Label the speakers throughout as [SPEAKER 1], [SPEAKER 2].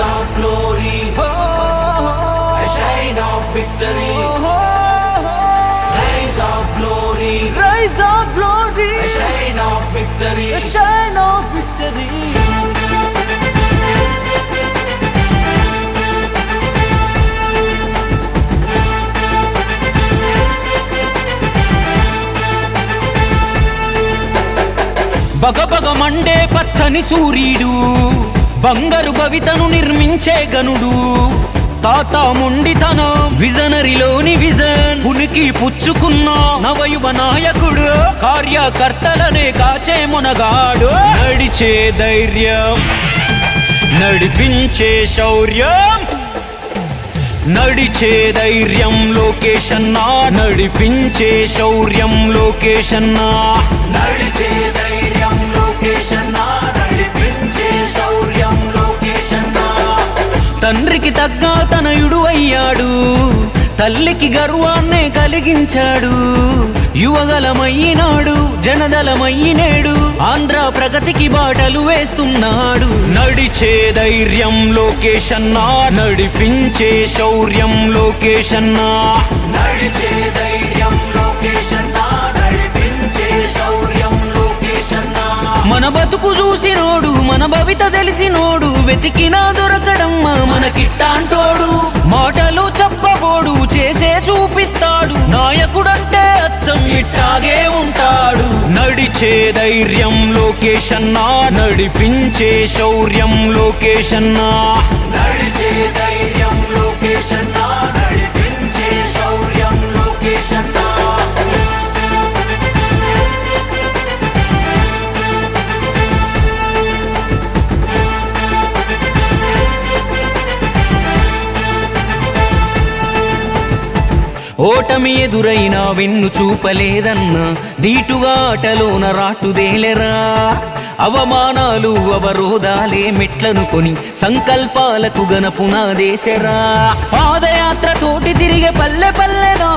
[SPEAKER 1] of glory, a shine of victory. Rise of glory,
[SPEAKER 2] rise of glory,
[SPEAKER 1] a shine of victory.
[SPEAKER 2] a shine of victory. బగబగ మండే పచ్చని సూర్యుడు, బంగారు భవితను నిర్మించే గనుడు, తాత మొండితనం విజనరీలోని విజన్, ఉనికి పుచ్చుకున్న నవయువ నాయకుడు, కార్యకర్తలనే కాచే మునగాడు, నడిచే ధైర్యం నడిపించే శౌర్యం, నడిచే ధైర్యం లోకేష్ అన్నా, నడిపించే శౌర్యం లోకేష్ అన్నా,
[SPEAKER 1] నడిచే ధైర్యం లోకేష్ అన్నా, నడిపించే శౌర్యం లోకేష్ అన్నా.
[SPEAKER 2] తండ్రికి తగ్గ తనయుడు అయ్యాడు, తల్లికి గర్వాన్నే కలిగించాడు, యువగలమయ్యినాడు జనదళమయ్యినేడు, ఆంధ్ర ప్రగతికి బాటలు వేస్తున్నాడు. నడిచే ధైర్యం లోకేష్ అన్నా, నడిపించే శౌర్యం లోకేష్ అన్నా,
[SPEAKER 1] నడిచే ధైర్యం లోకేష్ అన్నా, నడిపించే శౌర్యం లోకేష్ అన్నా.
[SPEAKER 2] మన బతుకు చూసినోడు మన భవిత తెలిసినోడు, వెతికినా దొరకడమ్మా మనకిట్టాంటోడు, మాటలు చెప్పబోడు చేసే చూపిస్తాడు, నాయకుడంటే అచ్చం ఇట్టాగే ఉంటాడు. నడిచే ధైర్యం లోకేష్ అన్నా, నడిపించే శౌర్యం లోకేష్ అన్నా,
[SPEAKER 1] నడిచే ధైర్యం లోకేష్ అన్నా, నడిపించే శౌర్యం లోకేష్ అన్నా.
[SPEAKER 2] ఓటమి ఎదురైనా వెన్ను చూపలేదన్నా, ధీటుగా ఆటలోన రాటుదేలెరా, అవమానాలు అవరోధాలే మెట్లను కొని సంకల్పాలకు గనపునాదేశరా, పాదయాత్ర తోటి తిరిగే పల్లె పల్లెనా,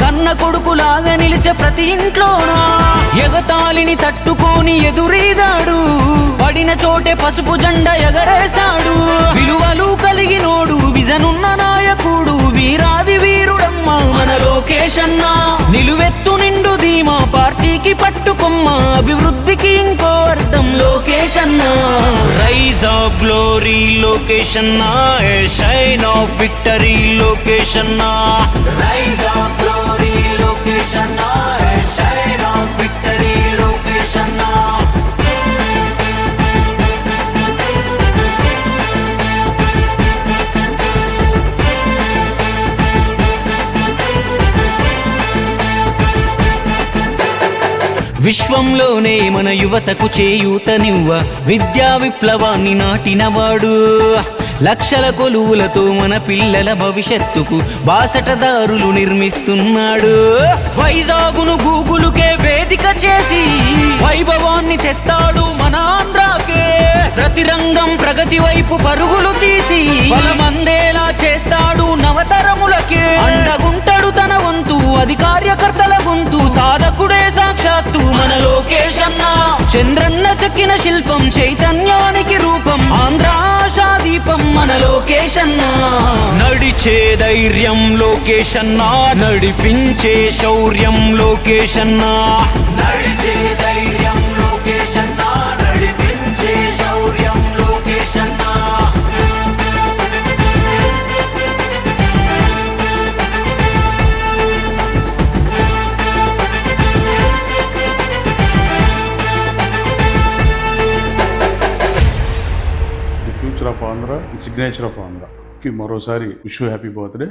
[SPEAKER 2] కన్న కొడుకులాగా నిలిచే ప్రతి ఇంట్లోనా, ఎగతాళిని తట్టుకొని ఎదురీదాడు, పడిన చోటే పసుపు జెండా ఎగరేశాడు, విలువలు కలిగినోడు విజనున్న నాయకుడు, వీరాది వీరుడమ్మా మన లోకేష్ అన్నా, నిలువెత్తు నిండు ధీమా పార్టీకి పట్టుకొమ్మ, అభివృద్ధికి ఇంకో అర్థం లోకేష్ అన్నా. రైజ్ ఆఫ్ గ్లోరీ లోకేష్ అన్నా, ఏ షైన్ ఆఫ్ విక్టరీ లోకేష్ అన్నా,
[SPEAKER 1] రైజ్ ఆఫ్ గ్లోరీ లోకేష్ అన్నా, ఏ షైన్ ఆఫ్ విక్టరీ లోకేష్ అన్నా.
[SPEAKER 2] విశ్వంలోనే మన యువతకు చేయూతనివ్వ, విద్యా విప్లవాన్ని నాటినవాడు, లక్షల కొలువులతో మన పిల్లల భవిష్యత్తుకు బాసటదారులు నిర్మిస్తున్నాడు. వైజాగును గూగులుకే వేదిక చేసి వైభవాన్ని తెస్తాడు మన ఆంధ్రాకే, ప్రతి రంగం ప్రగతి వైపు పరుగులు తీసి బలమందేలా చేస్తాడు నవతరములకే, అండగుంటడు తన వంతు అది కార్యకర్తల గొంతు, సాధకుడే సాక్షాత్తు మన లోకేష్ అన్నా, చంద్రన్న చెక్కిన శిల్పం చైతన్యానికి రూపం, ఆంధ్ర ఆశా దీపం మన లోకేష్ అన్నా. నడిచే ధైర్యం లోకేష్ అన్నా, నడిపించే శౌర్యం లోకేష్ అన్నా,
[SPEAKER 1] నడిచే ధైర్యం లోకేష్ అన్నా, నడిపించే శౌర్యం లోకేష్ అన్నా.
[SPEAKER 3] Future of Andhra, signature of Andhra కి మరోసారి విష్ యూ హ్యాపీ బర్త్డే.